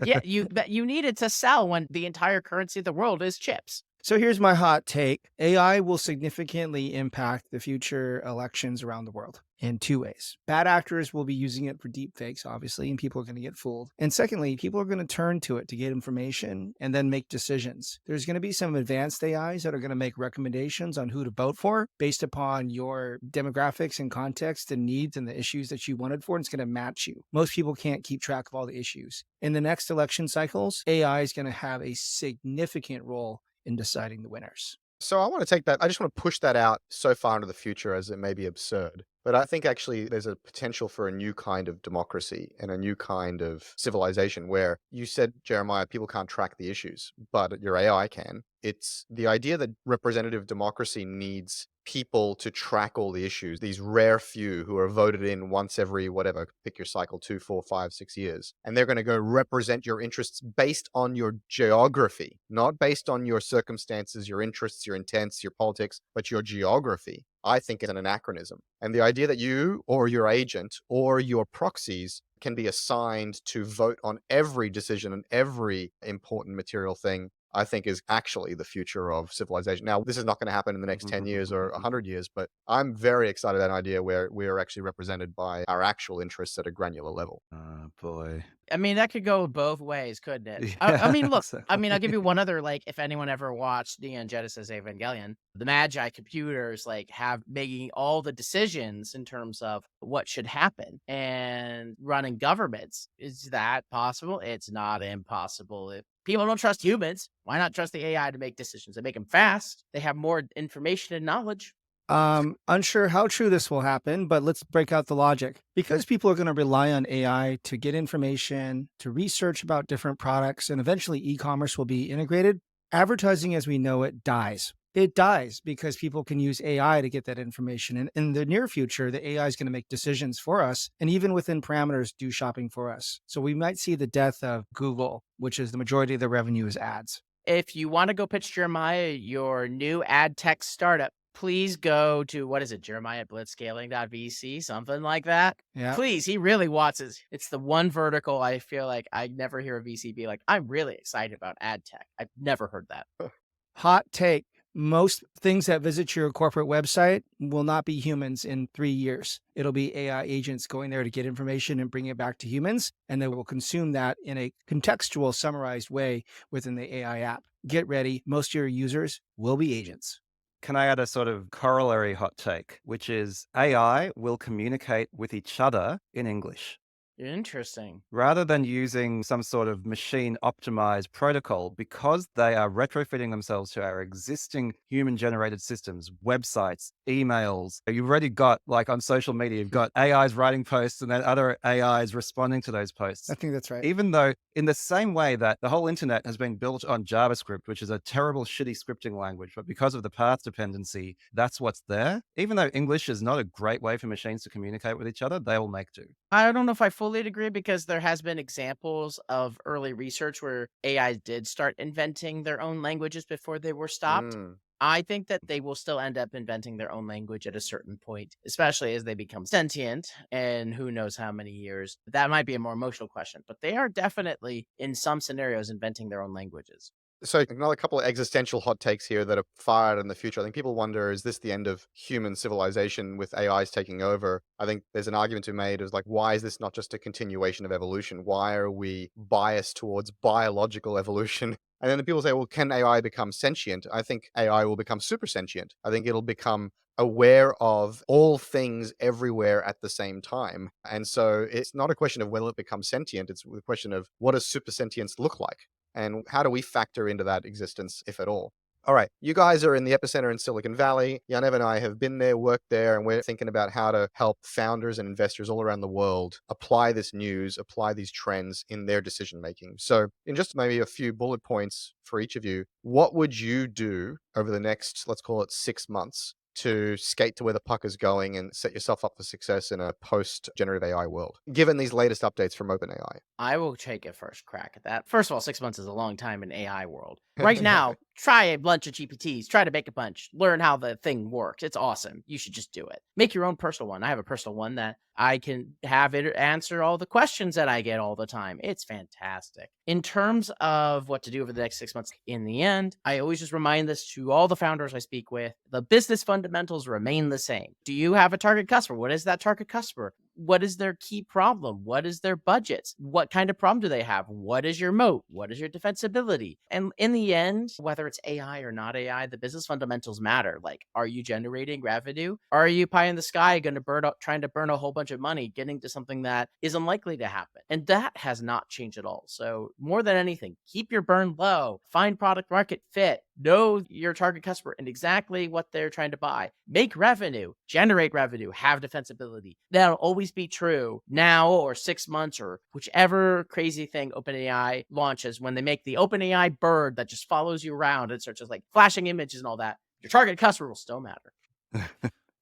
Yeah, you need it to sell when the entire currency of the world is chips. So here's my hot take. AI will significantly impact the future elections around the world in two ways. Bad actors will be using it for deep fakes, obviously, and people are going to get fooled. And secondly, people are going to turn to it to get information and then make decisions. There's going to be some advanced AIs that are going to make recommendations on who to vote for based upon your demographics and context and needs and the issues that you wanted for, and it's going to match you. Most people can't keep track of all the issues. In the next election cycles, AI is going to have a significant role in deciding the winners. So I want to take that, I just want to push that out so far into the future as it may be absurd. But I think actually there's a potential for a new kind of democracy and a new kind of civilization where you said, Jeremiah, people can't track the issues, but your AI can. It's the idea that representative democracy needs people to track all the issues, these rare few who are voted in once every, whatever, pick your cycle, 2, 4, 5, 6 years. And they're going to go represent your interests based on your geography, not based on your circumstances, your interests, your intents, your politics, but your geography. I think is an anachronism. And the idea that you or your agent or your proxies can be assigned to vote on every decision and every important material thing, I think is actually the future of civilization. Now, this is not going to happen in the next 10 years or 100 years, but I'm very excited at that idea where we are actually represented by our actual interests at a granular level. Oh, boy. I mean, that could go both ways, couldn't it? Yeah, I mean, look, so- I mean, I'll give you one other, like, if anyone ever watched Neon Genesis Evangelion, the Magi computers, like, have making all the decisions in terms of what should happen and running governments. Is that possible? It's not impossible. If people don't trust humans, why not trust the AI to make decisions? They make them fast. They have more information and knowledge. Unsure how true this will happen, but let's break out the logic. Because people are going to rely on AI to get information, to research about different products, and eventually e-commerce will be integrated, advertising as we know it dies. It dies because people can use AI to get that information. And in the near future, the AI is going to make decisions for us and even within parameters do shopping for us. So we might see the death of Google, which is the majority of the revenue is ads. If you want to go pitch Jeremiah your new ad tech startup, please go to, what is it, Jeremiah at blitzscaling.vc, something like that. Yeah. Please, he really wants it. It's the one vertical I feel like I never hear a VC be like, I'm really excited about ad tech. I've never heard that. Hot take. Most things that visit your corporate website will not be humans in 3 years. It'll be AI agents going there to get information and bring it back to humans, and they will consume that in a contextual, summarized way within the AI app. Get ready. Most of your users will be agents. Can I add a sort of corollary hot take, which is AI will communicate with each other in English. Interesting. Rather than using some sort of machine optimized protocol, because they are retrofitting themselves to our existing human generated systems, websites, emails. You've already got, like on social media, you've got AIs writing posts and then other AIs responding to those posts. I think that's right. Even though in the same way that the whole internet has been built on JavaScript, which is a terrible, shitty scripting language, but because of the path dependency, that's what's there. Even though English is not a great way for machines to communicate with each other, they will make do. I don't know if I fully agree because there has been examples of early research where AI did start inventing their own languages before they were stopped. I think that they will still end up inventing their own language at a certain point, especially as they become sentient and who knows how many years. That might be a more emotional question, but they are definitely in some scenarios inventing their own languages. So another couple of existential hot takes here that are far out in the future. I think people wonder, is this the end of human civilization with AIs taking over? I think there's an argument to be made is like, why is this not just a continuation of evolution? Why are we biased towards biological evolution And then people say, well, can AI become sentient? I think AI will become super sentient. I think it'll become aware of all things everywhere at the same time. And so it's not a question of whether it becomes sentient. It's a question of what does super sentience look like? And how do we factor into that existence, if at all? All right, you guys are in the epicenter in Silicon Valley. Yaniv and I have been there, worked there, and we're thinking about how to help founders and investors all around the world apply this news, apply these trends in their decision making. So, in just maybe a few bullet points for each of you, what would you do over the next, let's call it 6 months, to skate to where the puck is going and set yourself up for success in a post-generative AI world, given these latest updates from OpenAI? I will take a first crack at that. First of all, 6 months is a long time in AI world. Right now, try a bunch of GPTs, try to make a bunch, learn how the thing works. It's awesome. You should just do it. Make your own personal one. I have a personal one that I can have it answer all the questions that I get all the time. It's fantastic. In terms of what to do over the next 6 months, in the end, I always just remind this to all the founders I speak with. The business fundamentals remain the same. Do you have a target customer? What is that target customer? What is their key problem? What is their budget? What kind of problem do they have? What is your moat? What is your defensibility? And in the end, whether it's AI or not AI, the business fundamentals matter. Like, are you generating revenue? Or are you pie in the sky going to trying to burn a whole bunch of money, getting to something that is unlikely to happen? And that has not changed at all. So more than anything, keep your burn low, find product market fit, know your target customer and exactly what they're trying to buy, make revenue, generate revenue, have defensibility. That'll always be true now or 6 months or whichever crazy thing OpenAI launches. When they make the OpenAI bird that just follows you around and starts just like flashing images and all that, your target customer will still matter.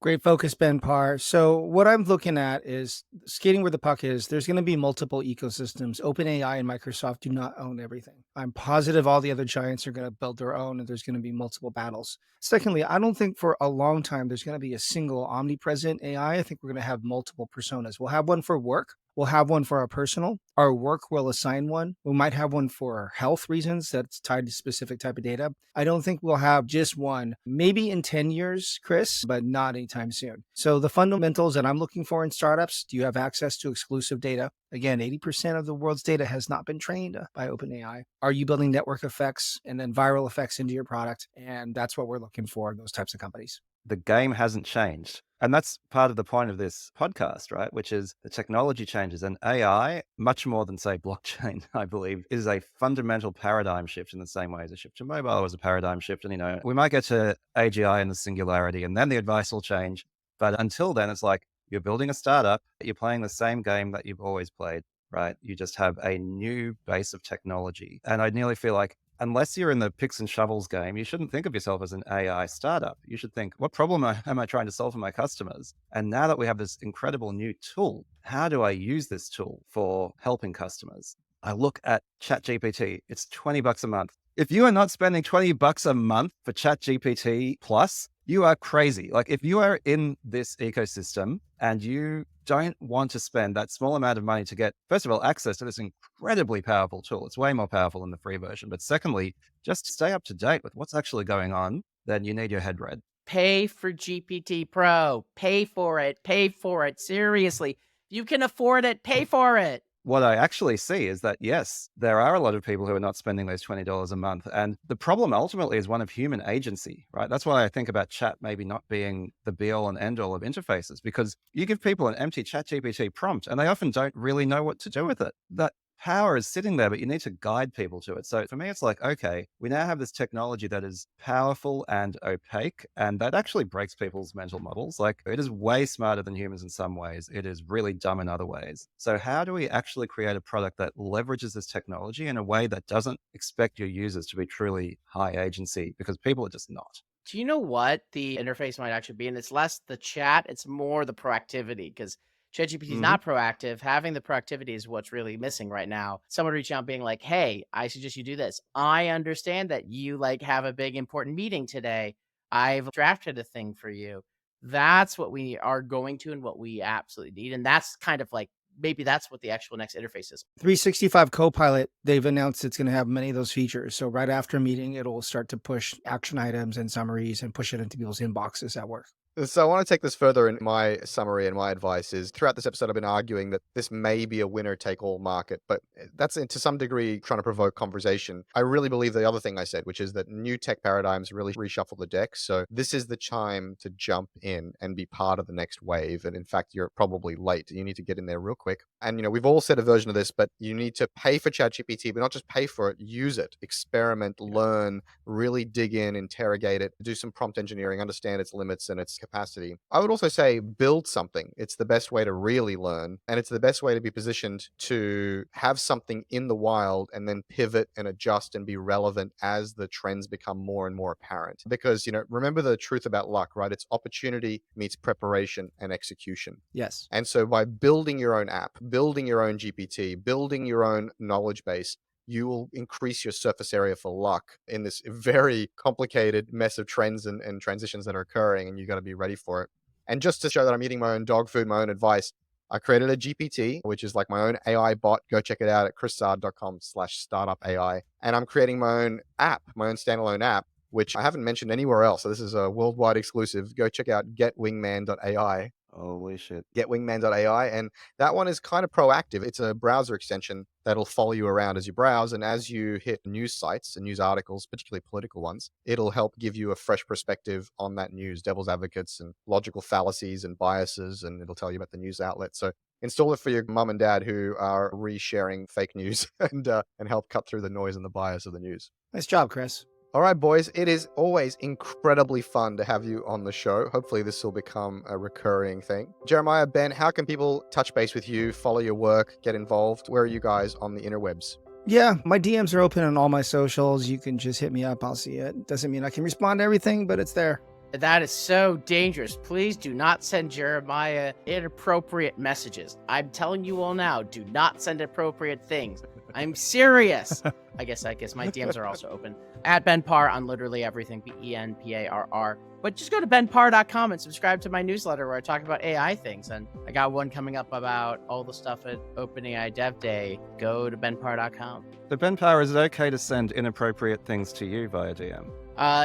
Great focus, Ben Parr. So what I'm looking at is skating where the puck is. There's going to be multiple ecosystems. OpenAI and Microsoft do not own everything. I'm positive all the other giants are going to build their own and there's going to be multiple battles. Secondly, I don't think for a long time there's going to be a single omnipresent AI. I think we're going to have multiple personas. We'll have one for work. We'll have one for our personal. Our work will assign one. We might have one for health reasons that's tied to specific type of data. I don't think we'll have just one. Maybe in 10 years, Chris, but not anytime soon. So the fundamentals that I'm looking for in startups, do you have access to exclusive data? Again, 80% of the world's data has not been trained by OpenAI. Are you building network effects and then viral effects into your product? And that's what we're looking for in those types of companies. The game hasn't changed. And that's part of the point of this podcast, right? Which is the technology changes, and AI, much more than say blockchain, I believe, is a fundamental paradigm shift in the same way as a shift to mobile was a paradigm shift. And, we might get to AGI and the singularity and then the advice will change. But until then, it's like you're building a startup, you're playing the same game that you've always played, right? You just have a new base of technology. And I nearly feel like unless you're in the picks and shovels game, you shouldn't think of yourself as an AI startup. You should think, what problem am I trying to solve for my customers? And now that we have this incredible new tool, how do I use this tool for helping customers? I look at ChatGPT, it's $20 a month. If you are not spending $20 a month for ChatGPT Plus, you are crazy. Like if you are in this ecosystem and you don't want to spend that small amount of money to get, first of all, access to this incredibly powerful tool. It's way more powerful than the free version. But secondly, just stay up to date with what's actually going on, then you need your head read. Pay for GPT Pro. Pay for it. Pay for it. Seriously. You can afford it. Pay for it. What I actually see is that, yes, there are a lot of people who are not spending those $20 a month. And the problem ultimately is one of human agency, right? That's why I think about chat maybe not being the be all and end all of interfaces, because you give people an empty ChatGPT prompt and they often don't really know what to do with it. That power is sitting there, but you need to guide people to it. So for me, it's like, okay, we now have this technology that is powerful and opaque, and that actually breaks people's mental models. Like it is way smarter than humans in some ways. It is really dumb in other ways. So how do we actually create a product that leverages this technology in a way that doesn't expect your users to be truly high agency? Because people are just not. Do you know what the interface might actually be? And it's less the chat, it's more the proactivity, because ChatGPT is not proactive. Having the proactivity is what's really missing right now. Someone reaching out being like, hey, I suggest you do this. I understand that you have a big important meeting today. I've drafted a thing for you. That's what we are going to and what we absolutely need. And that's kind of like, maybe that's what the actual next interface is. 365 Copilot, they've announced it's going to have many of those features. So right after a meeting, it'll start to push action items and summaries and push it into people's inboxes at work. So I want to take this further in my summary, and my advice is throughout this episode, I've been arguing that this may be a winner-take-all market, but that's to some degree trying to provoke conversation. I really believe the other thing I said, which is that new tech paradigms really reshuffle the deck. So this is the time to jump in and be part of the next wave. And in fact, you're probably late. You need to get in there real quick. And, we've all said a version of this, but you need to pay for ChatGPT, but not just pay for it, use it, experiment, learn, really dig in, interrogate it, do some prompt engineering, understand its limits and its capacity. I would also say build something. It's the best way to really learn, and it's the best way to be positioned to have something in the wild and then pivot and adjust and be relevant as the trends become more and more apparent. Because, remember the truth about luck, right? It's opportunity meets preparation and execution. Yes. And so by building your own app, building your own GPT, building your own knowledge base, you will increase your surface area for luck in this very complicated mess of trends and transitions that are occurring, and you got to be ready for it. And just to show that I'm eating my own dog food, my own advice, I created a GPT, which is like my own AI bot. Go check it out at chrissard.com/startupai. And I'm creating my own app, my own standalone app, which I haven't mentioned anywhere else. So this is a worldwide exclusive. Go check out getwingman.ai. Holy shit. Getwingman.ai, and that one is kind of proactive. It's a browser extension that'll follow you around as you browse, and as you hit news sites and news articles, particularly political ones, it'll help give you a fresh perspective on that news, devil's advocates and logical fallacies and biases, and it'll tell you about the news outlet. So install it for your mum and dad who are resharing fake news and help cut through the noise and the bias of the news. Nice job, Chris. All right, boys, it is always incredibly fun to have you on the show. Hopefully this will become a recurring thing. Jeremiah, Ben, how can people touch base with you, follow your work, get involved? Where are you guys on the interwebs? Yeah, my DMs are open on all my socials. You can just hit me up. I'll see it. Doesn't mean I can respond to everything, but it's there. That is so dangerous. Please do not send Jeremiah inappropriate messages. I'm telling you all now, do not send appropriate things. I'm serious. I guess my DMs are also open. At Ben Parr on literally everything, BenParr. But just go to benparr.com and subscribe to my newsletter where I talk about AI things. And I got one coming up about all the stuff at OpenAI DevDay. Go to benparr.com. So Ben Parr, is it okay to send inappropriate things to you via DM?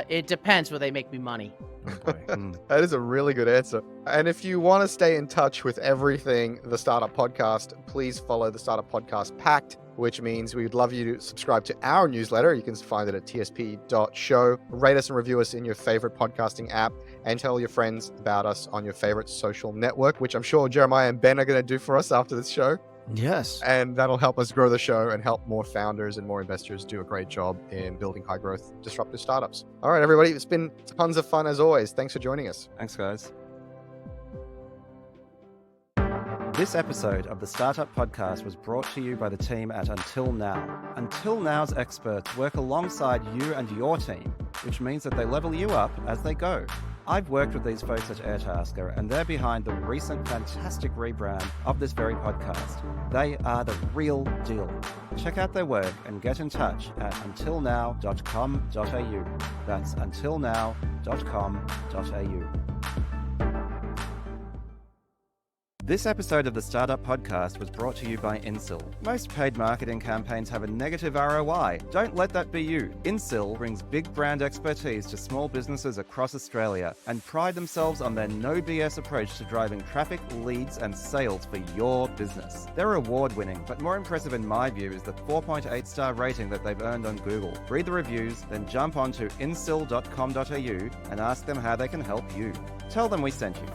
It depends. Will they make me money? Oh boy. That is a really good answer. And if you want to stay in touch with everything the Startup Podcast, please follow the Startup Podcast Pact, which means we'd love you to subscribe to our newsletter. You can find it at tsp.show. Rate us and review us in your favorite podcasting app, and tell your friends about us on your favorite social network, which I'm sure Jeremiah and Ben are going to do for us after this show. Yes. And that'll help us grow the show and help more founders and more investors do a great job in building high growth, disruptive startups. All right, everybody, it's been tons of fun as always. Thanks for joining us. Thanks, guys. This episode of the Startup Podcast was brought to you by the team at Until Now. Until Now's experts work alongside you and your team, which means that they level you up as they go. I've worked with these folks at Airtasker, and they're behind the recent fantastic rebrand of this very podcast. They are the real deal. Check out their work and get in touch at untilnow.com.au. That's untilnow.com.au. This episode of the Startup Podcast was brought to you by Insil. Most paid marketing campaigns have a negative ROI. Don't let that be you. Insil brings big brand expertise to small businesses across Australia and pride themselves on their no BS approach to driving traffic, leads, and sales for your business. They're award-winning, but more impressive in my view is the 4.8-star rating that they've earned on Google. Read the reviews, then jump on to insil.com.au and ask them how they can help you. Tell them we sent you.